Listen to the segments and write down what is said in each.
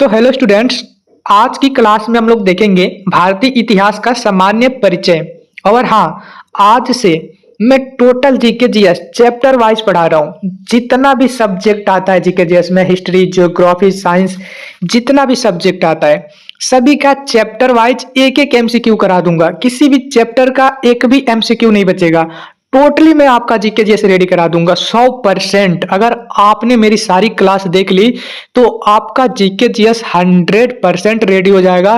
तो hello students, आज की क्लास में हम लोग देखेंगे भारतीय इतिहास का सामान्य परिचय। और हाँ, आज से मैं total GK GS chapter wise पढ़ा रहा हूँ। जितना भी सब्जेक्ट आता है जीके जीएस में, हिस्ट्री, ज्योग्राफी, साइंस, जितना भी सब्जेक्ट आता है सभी का चैप्टर वाइज एक एक एमसीक्यू करा दूंगा। किसी भी चैप्टर का एक भी एमसीक्यू नहीं बचेगा। टोटली मैं आपका जीके जीएस रेडी करा दूंगा 100%। अगर आपने मेरी सारी क्लास देख ली तो आपका जीके जीएस 100% रेडी हो जाएगा।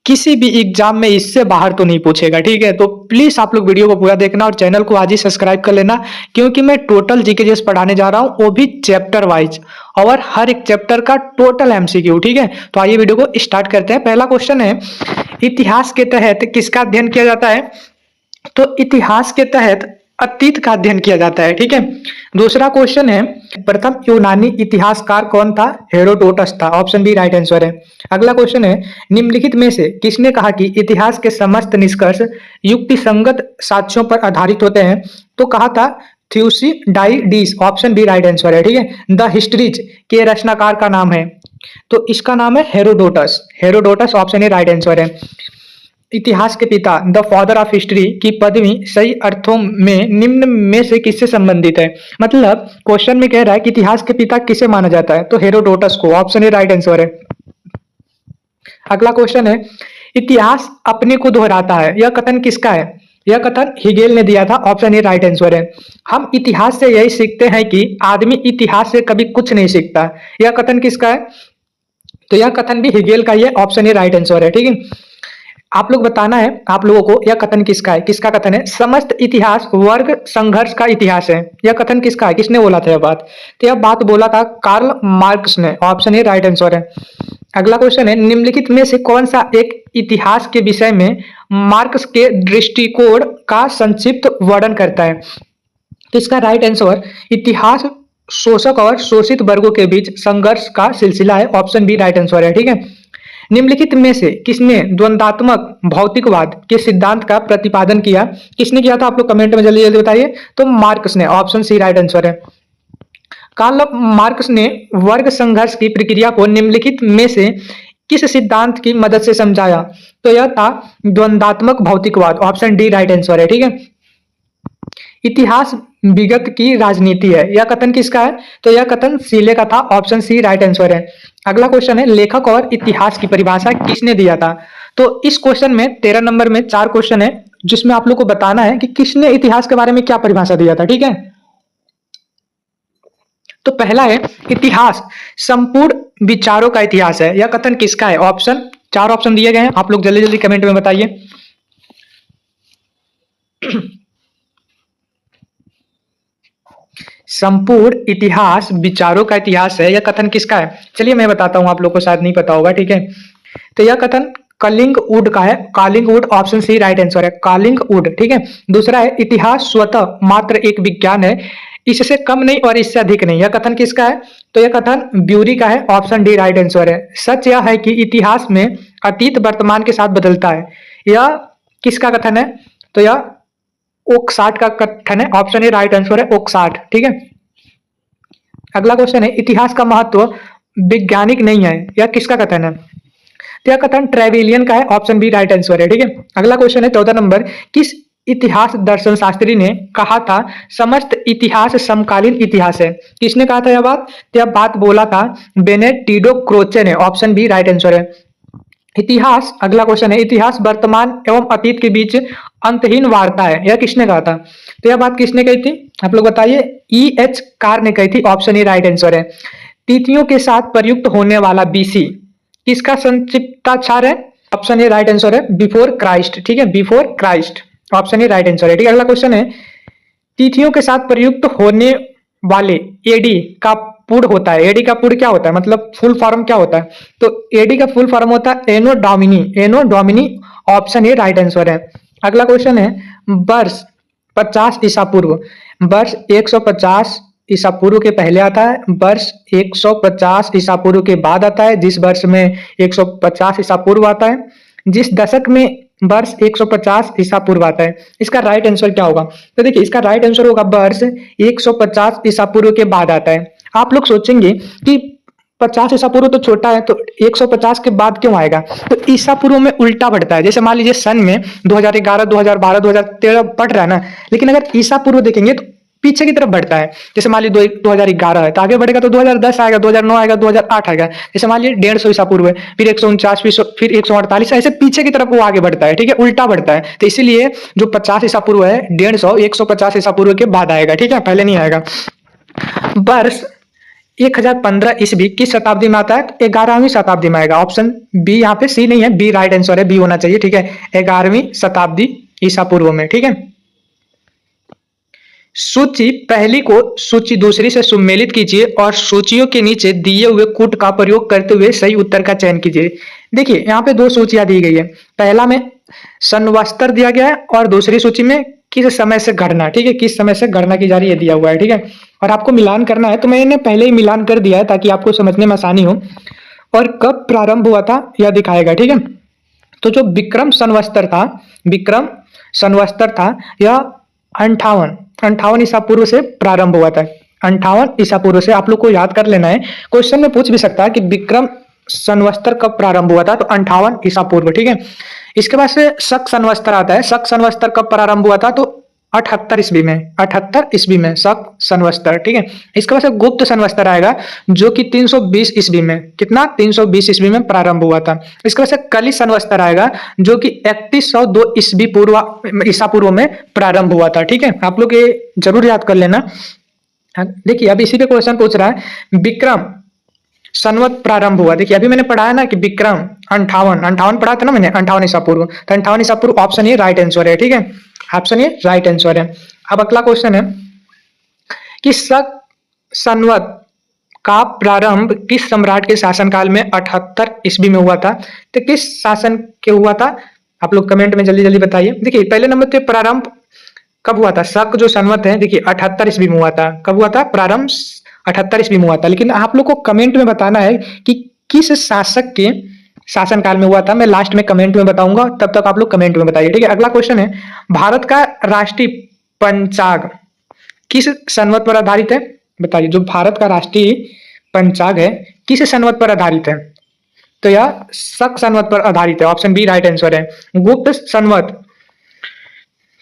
किसी भी एग्जाम में इससे बाहर तो नहीं पूछेगा, ठीक है। तो प्लीज आप लोग वीडियो को पूरा देखना और चैनल को आज ही सब्सक्राइब कर लेना, क्योंकि मैं टोटल जीके जीएस पढ़ाने जा रहा हूं, वो भी चैप्टर वाइज, और हर एक चैप्टर का टोटल एमसीक्यू, ठीक है। तो आइए वीडियो को स्टार्ट करते हैं। पहला क्वेश्चन है, इतिहास के तहत किसका अध्ययन किया जाता है? तो इतिहास के तहत अतीत का अध्ययन किया जाता है, ठीक है। दूसरा क्वेश्चन है, प्रथम यूनानी इतिहासकार कौन था? हेरोडोटस था। ऑप्शन बी राइट आंसर है। अगला क्वेश्चन है, निम्नलिखित में से किसने कहा कि इतिहास के समस्त निष्कर्ष युक्तिसंगत साक्ष्यों पर आधारित होते हैं? तो कहा था थ्यूसिडाइडिस। ऑप्शन बी राइट आंसर है, ठीक है। द हिस्ट्रीज के रचनाकार का नाम है, तो इसका नाम है Herodotus. Herodotus option A right answer है। इतिहास के पिता, द फादर ऑफ हिस्ट्री की पदवी सही अर्थों में निम्न में से किससे संबंधित है? मतलब क्वेश्चन में कह रहा है कि इतिहास के पिता किसे माना जाता है, तो हेरोडोटस को। ऑप्शन ए राइट आंसर है। अगला क्वेश्चन है, इतिहास अपने को दोहराता है, यह कथन किसका है? यह कथन हिगेल ने दिया था। ऑप्शन ए राइट आंसर है। हम इतिहास से यही सीखते हैं कि आदमी इतिहास से कभी कुछ नहीं सीखता। यह कथन किसका है? तो यह कथन भी हिगेल का ही है। ऑप्शन ए राइट आंसर है, ठीक है। आप लोग बताना है आप लोगों को, यह कथन किसका है? किसका कथन है? समस्त इतिहास वर्ग संघर्ष का इतिहास है। यह कथन किसका है? किसने बोला था यह बात? तो यह बात बोला था कार्ल मार्क्स ने। ऑप्शन ए राइट आंसर है। अगला क्वेश्चन है, निम्नलिखित में से कौन सा एक इतिहास के विषय में मार्क्स के दृष्टिकोण का संक्षिप्त वर्णन करता है? तो इसका राइट आंसर, इतिहास शोषक और शोषित वर्गों के बीच संघर्ष का सिलसिला है। ऑप्शन बी राइट आंसर है, ठीक है। निम्नलिखित में से किसने द्वंदात्मक भौतिकवाद के सिद्धांत का प्रतिपादन किया? किसने किया था? आप लोग कमेंट में जल्दी जल्दी बताइए। तो मार्क्स ने। ऑप्शन सी राइट आंसर है। कार्ल मार्क्स ने वर्ग संघर्ष की प्रक्रिया को निम्नलिखित में से किस सिद्धांत की मदद से समझाया? तो यह था द्वंदात्मक भौतिकवाद। ऑप्शन डी राइट आंसर है, ठीक है। इतिहास विगत की राजनीति है, यह कथन किसका है? तो यह कथन सीले का था। ऑप्शन सी राइट आंसर है। अगला क्वेश्चन है, लेखक और इतिहास की परिभाषा किसने दिया था? तो इस क्वेश्चन में 13 नंबर में 4 क्वेश्चन है, जिसमें आप लोग को बताना है कि किसने इतिहास के बारे में क्या परिभाषा दिया था, ठीक है। तो पहला है, इतिहास संपूर्ण विचारों का इतिहास है, यह कथन किसका है? ऑप्शन 4 ऑप्शन दिए गए हैं, आप लोग जल्दी जल्दी कमेंट में बताइए। संपूर्ण इतिहास विचारों का इतिहास है, यह कथन किसका है? चलिए मैं बताता हूं, आप लोग को शायद नहीं पता होगा, ठीक है। तो यह कथन कलिंगवुड का है। कलिंगवुड। ऑप्शन सी राइट आंसर है, कलिंगवुड, ठीक है। दूसरा है, इतिहास स्वतः मात्र एक विज्ञान है, इससे कम नहीं और इससे अधिक नहीं, यह कथन किसका है? तो यह कथन ब्यूरी का है। ऑप्शन डी राइट आंसर है। सच यह है कि इतिहास में अतीत वर्तमान के साथ बदलता है, यह किसका कथन है? तो यह ओकसाट का कथन है। ऑप्शन ए राइट आंसर है, ओकसाट, ठीक है। अगला क्वेश्चन है, इतिहास का महत्व वैज्ञानिक नहीं है, यह किसका कथन है? तो यह कथन ट्रेविलियन का है। ऑप्शन बी राइट आंसर है, ठीक है। अगला क्वेश्चन है 14 नंबर, किस इतिहास दर्शन शास्त्री ने कहा था समस्त इतिहास समकालीन इतिहास है? किसने कहा था यह बात? तो यह बात बोला था बेनेडिक्टो क्रोचे ने। ऑप्शन बी राइट आंसर है। इतिहास, अगला क्वेश्चन है, इतिहास वर्तमान एवं अतीत के बीच अंतहीन वार्ता है, यह किसने कहा था? तो यह बात किसने कही थी? आप लोग बताइए। E.H. कार ने कही थी। ऑप्शन ए राइट आंसर है। तिथियों के साथ प्रयुक्त होने वाला बीसी किसका संक्षिप्ताक्षर है? ऑप्शन ए राइट आंसर है, बिफोर क्राइस्ट, ठीक है, before Christ. Option A right answer है, ठीक है। अगला क्वेश्चन है, तिथियों के साथ प्रयुक्त होने वाले एडी का पूर्ण होता है। एडी का पूर्ण क्या होता है, मतलब फुल फॉर्म क्या होता है? तो एडी का फुल फॉर्म होता है Anno Domini. Anno Domini. Option A right answer है। अगला क्वेश्चन है, वर्ष 50 ईसा पूर्व, वर्ष 150 ईसा पूर्व के पहले आता है, वर्ष 150 ईसा पूर्व के बाद आता है, जिस वर्ष में 150 ईसा पूर्व आता है, जिस दशक में वर्ष 150 ईसा पूर्व आता है, इसका राइट आंसर क्या होगा? तो देखिए, इसका राइट आंसर होगा वर्ष 150 ईसा पूर्व के बाद आता है। आप लोग सोचेंगे कि 50 ईसा पूर्व तो छोटा है, तो 150 के बाद क्यों आएगा? तो ईसा पूर्व में उल्टा बढ़ता है। जैसे मान लीजिए सन में 2011, 2012, 2013 बढ़ रहा है ना, लेकिन अगर ईसा पूर्व देखेंगे तो पीछे की तरफ बढ़ता है। जैसे मान लीजिए 2011 है तो आगे बढ़ेगा तो 2010 आएगा, 2009 आएगा, 2008 आएगा। जैसे मान लीजिए 150 ईसा पूर्व है, फिर 149, फिर 148, ऐसे पीछे की तरफ वो आगे बढ़ता है, ठीक है, उल्टा बढ़ता है। तो इसीलिए जो 50 ईसा पूर्व है 150 150 ईसा पूर्व के बाद आएगा, ठीक है, पहले नहीं आएगा। वर्ष 1015 ईस्वी किस शताब्दी में आता है? तो 11वीं शताब्दी में आएगा। ऑप्शन बी, यहाँ पे सी नहीं है, बी राइट आंसर है, बी होना चाहिए, ठीक है, 11वीं शताब्दी ईसा पूर्व में, ठीक है। सूची पहली को सूची दूसरी से सुमेलित कीजिए और सूचियों के नीचे दिए हुए कूट का प्रयोग करते हुए सही उत्तर का चयन कीजिए। देखिए यहाँ पे दो सूचियां दी गई है, पहला में संवत्सर दिया गया है और दूसरी सूची में किस समय से गणना, ठीक है, किस समय से गणना की जा रही है दिया हुआ है, ठीक है। और आपको मिलान करना है तो मैंने पहले ही मिलान कर दिया है ताकि आपको समझने में आसानी हो। और कब प्रारंभ हुआ था यह दिखाएगा, ठीक है। तो जो विक्रम संवत्सर था, विक्रम संवत्सर था, यह 58 ईसा पूर्व से प्रारंभ हुआ था। 58 ईसा पूर्व से आप लोग को याद कर लेना है। क्वेश्चन में पूछ भी सकता है कि विक्रम संवत्सर कब प्रारंभ हुआ था, तो 58 ईसा पूर्व, ठीक है। इसके बाद से शक संवत्सर आता है। शक संवत्सर कब प्रारंभ हुआ था, तो 78 ईस्वी में, 78 ईस्वी में शक संवत्सर, ठीक है। इसके बाद से गुप्त संवत्सर आएगा जो कि 320 ईस्वी में, कितना, 320 ईस्वी में प्रारंभ हुआ था। इसके बाद से कली संवत्सर आएगा जो कि 3102 ईस्वी पूर्व ईसा पूर्व में प्रारंभ हुआ था, ठीक है। आप लोग ये जरूर याद कर लेना। देखिए अब इसी पे क्वेश्चन पूछ रहा है, विक्रम संवत प्रारंभ हुआ। देखिए अभी मैंने पढ़ाया ना कि विक्रम 58 पढ़ा था ना मैंने, 58 ईसा पूर्व, तो 58 ईसा पूर्व ऑप्शन ये राइट आंसर है, ठीक है, ऑप्शन ये राइट आंसर है। अब अगला क्वेश्चन है कि शक संवत का प्रारंभ किस सम्राट के शासनकाल में 78 ईस्वी में हुआ था? तो किस शासन के हुआ था, आप लोग कमेंट में जल्दी जल्दी बताइए। देखिए पहले नंबर पे प्रारंभ कब हुआ था? शक जो संवत है देखिए 78 ईस्वी में हुआ था। कब हुआ था प्रारंभ? 78 ईस्वी में हुआ था। लेकिन आप लोग को कमेंट में बताना है कि किस शासक के शासनकाल में हुआ था। मैं लास्ट में कमेंट में बताऊंगा, तब तक आप लोग कमेंट में बताइए, ठीक है। अगला क्वेश्चन है, भारत का राष्ट्रीय पंचांग किस संवत पर आधारित है? बताइए, जो भारत का राष्ट्रीय पंचांग है किस संवत पर आधारित है? तो यह शक संवत पर आधारित है, ऑप्शन बी राइट आंसर है। गुप्त संवत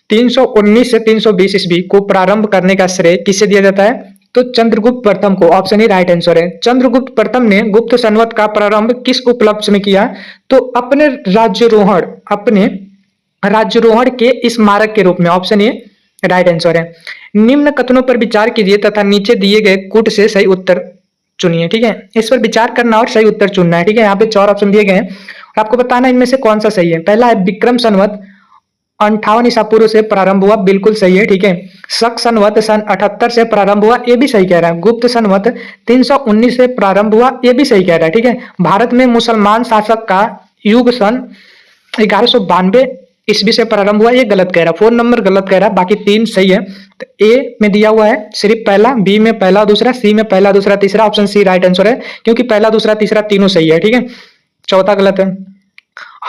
319 से 320 ईस्वी को प्रारंभ करने का श्रेय किसे दिया जाता है? तो चंद्रगुप्त प्रथम को, ऑप्शन ए राइट आंसर है। चंद्रगुप्त प्रथम ने गुप्त संवत का प्रारंभ किस उपलक्ष्य में किया? तो अपने राज्यारोहण के स्मारक के रूप में, ऑप्शन ए राइट आंसर है। निम्न कथनों पर विचार कीजिए तथा नीचे दिए गए कूट से सही उत्तर चुनिए, ठीक है। इस पर विचार करना और सही उत्तर चुनना है, ठीक है। यहाँ पे 4 ऑप्शन दिए गए हैं, आपको बताना इनमें से कौन सा सही है। पहला है विक्रम संवत 58 ईसा पूर्व से प्रारंभ हुआ, बिल्कुल सही है, ठीक है। शक संवत सन 78 से प्रारंभ हुआ, ये भी सही कह रहा है। गुप्त संवत 319 से प्रारंभ हुआ, ये भी सही कह रहा है, ठीक है। भारत में मुसलमान शासक का युग सन 1192 ईस्वी से प्रारंभ हुआ, ये गलत कह रहा है। 4 नंबर गलत कह रहा है, बाकी 3 सही है। तो ए में दिया हुआ है सिर्फ पहला, बी में पहला दूसरा, सी में पहला दूसरा तीसरा, ऑप्शन सी राइट आंसर है, क्योंकि पहला दूसरा तीसरा तीनों सही है, ठीक है। चौथा गलत है।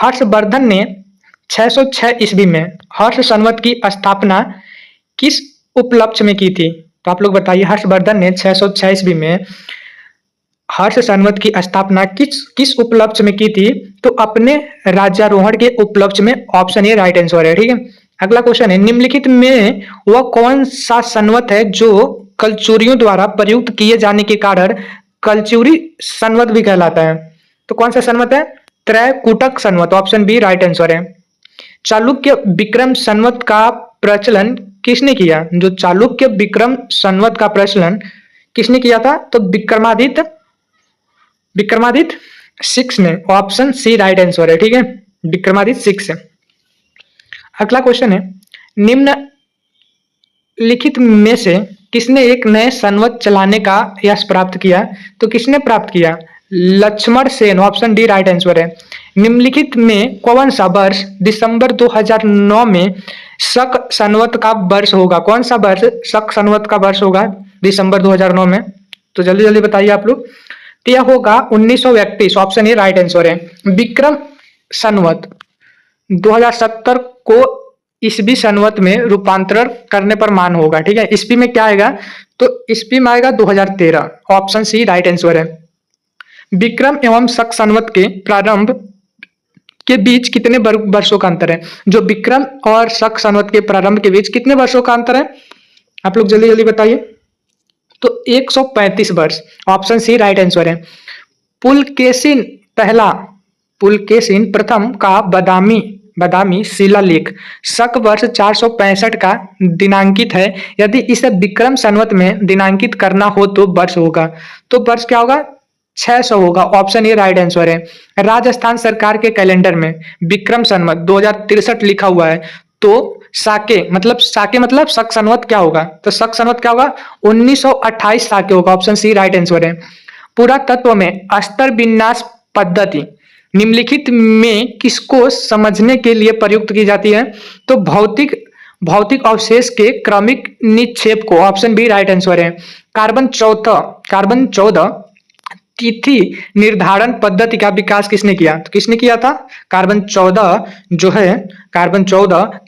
हर्षवर्धन ने 606 ईस्वी में हर्ष संवत की स्थापना किस उपलक्ष्य में की थी? तो आप लोग बताइए, हर्षवर्धन ने 606 ईस्वी में हर्ष संवत की स्थापना किस उपलक्ष्य में की थी? तो अपने राज्यारोहण के उपलक्ष्य में, ऑप्शन ए राइट आंसर है, ठीक है। अगला क्वेश्चन है, निम्नलिखित में वह कौन सा संवत है जो कलचुरियों द्वारा प्रयुक्त किए जाने के कारण कलचुरी संवत भी कहलाता है? तो कौन सा संवत है? त्रैकूटक संवत, ऑप्शन बी राइट आंसर है। चालुक्य विक्रम संवत का प्रचलन किसने किया? जो चालुक्य विक्रम संवत का प्रचलन किसने किया था? तो विक्रमादित्य 6 ने, ऑप्शन सी राइट आंसर है, ठीक है, विक्रमादित्य 6 है। अगला क्वेश्चन है, निम्न लिखित में से किसने एक नए संवत चलाने का यश प्राप्त किया? तो किसने प्राप्त किया? Lakshman Sen, option D right answer है। निम्नलिखित में कौन सा वर्ष दिसंबर 2009 में शक संवत का वर्ष होगा? कौन सा वर्ष शक संवत का वर्ष होगा दिसंबर 2009 में? तो जल्दी जल्दी बताइए आप लोग। तो यह होगा 1931, ऑप्शन ए राइट आंसर है। विक्रम संवत 2070 को ईस्वी संवत में रूपांतरण करने पर मान होगा, ठीक है। ईस्वी में क्या आएगा? तो ईस्वी में आएगा 2013, ऑप्शन सी राइट आंसर है। विक्रम एवं शक संवत के प्रारंभ के बीच कितने वर्षों का अंतर है? जो विक्रम और शक संवत के प्रारंभ के बीच कितने वर्षों का अंतर है? आप लोग जल्दी जल्दी बताइए। तो 135 वर्ष, ऑप्शन सी राइट आंसर है। पुलकेशिन पहला, पुलकेशिन प्रथम का बादामी शिलालेख शक वर्ष 465 का दिनांकित है। यदि इसे विक्रम संवत में दिनांकित करना हो तो वर्ष होगा, तो वर्ष क्या होगा? 600 होगा। ऑप्शन ए राइट आंसर है। राजस्थान सरकार के कैलेंडर में विक्रम संवत 2063 लिखा हुआ है, तो साके मतलब शक संवत क्या होगा? तो शक संवत क्या होगा? 1928 साके होगा। ऑप्शन सी राइट आंसर है। पुरातत्व में अस्तर विन्यास पद्धति निम्नलिखित में किसको समझने के लिए प्रयुक्त की जाती है? तो भौतिक अवशेष के क्रमिक निक्षेप को। ऑप्शन बी राइट आंसर है। कार्बन 14 तिथि निर्धारण पद्धति का विकास किसने किया? तो किसने किया था? कार्बन 14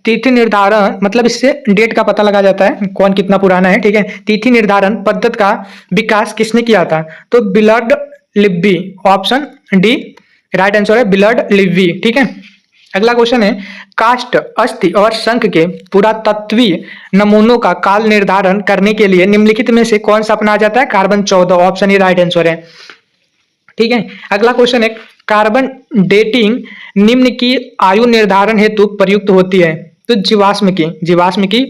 तिथि निर्धारण मतलब इससे डेट का पता लगा जाता है कौन कितना पुराना है, ठीक है। तिथि निर्धारण पद्धति का विकास किसने किया था? तो बिलर्ड Libby. Option D right answer है, बिलर्ड लिब्बी, ठीक है। अगला क्वेश्चन है, काष्ठ, अस्थि और शंख के पुरातत्वीय नमूनों का काल निर्धारण करने के लिए निम्नलिखित में से कौन सा अपनाया जाता है? Carbon 14। Option E right answer है, ठीक है। अगला क्वेश्चन है, कार्बन डेटिंग निम्न की आयु निर्धारण हेतु प्रयुक्त होती है? तो जीवाश्म की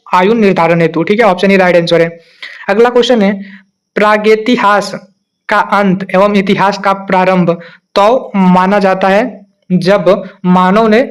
आयु निर्धारण हेतु, ठीक है। ऑप्शन ई राइट आंसर है। अगला क्वेश्चन है, प्रागैतिहास का अंत एवं इतिहास का प्रारंभ तो माना जाता है जब मानव ने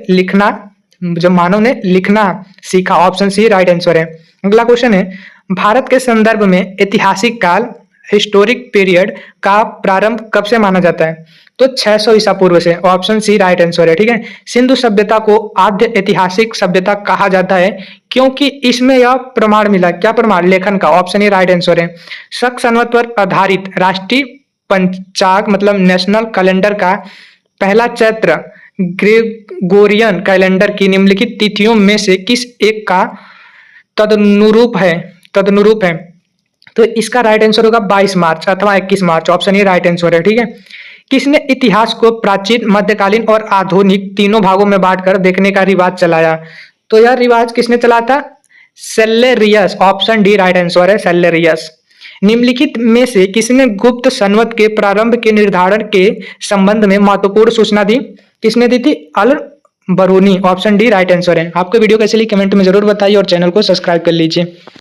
लिखना सीखा। ऑप्शन सी राइट आंसर है। अगला क्वेश्चन है, भारत के संदर्भ में ऐतिहासिक काल हिस्टोरिक पीरियड का प्रारंभ कब से माना जाता है? तो 600 ईसा पूर्व से। ऑप्शन सी राइट आंसर है, ठीक है। सिंधु सभ्यता को आद्य ऐतिहासिक सभ्यता कहा जाता है क्योंकि इसमें यह प्रमाण मिला। क्या प्रमाण? लेखन का। ऑप्शन ए राइट आंसर है। शक संवत पर आधारित राष्ट्रीय पंचांग मतलब नेशनल कैलेंडर का पहला चैत्र ग्रेगोरियन कैलेंडर की निम्नलिखित तिथियों में से किस एक का तदनुरूप है? तो इसका राइट आंसर होगा 22 मार्च अथवा 21 मार्च। ऑप्शन ए राइट आंसर है, ठीक है। किसने इतिहास को प्राचीन, मध्यकालीन और आधुनिक तीनों भागों में बांटकर देखने का रिवाज चलाया? तो यह रिवाज किसने चलाया था? सेलेरियस। ऑप्शन डी राइट आंसर है, सेलेरियस। निम्नलिखित में से किसने गुप्त संवत के प्रारंभ के निर्धारण के संबंध में महत्वपूर्ण सूचना दी? किसने दी थी? Al Biruni. Option D right answer है। आपको वीडियो कैसी लगी कमेंट में जरूर बताइए और चैनल को सब्सक्राइब कर लीजिए।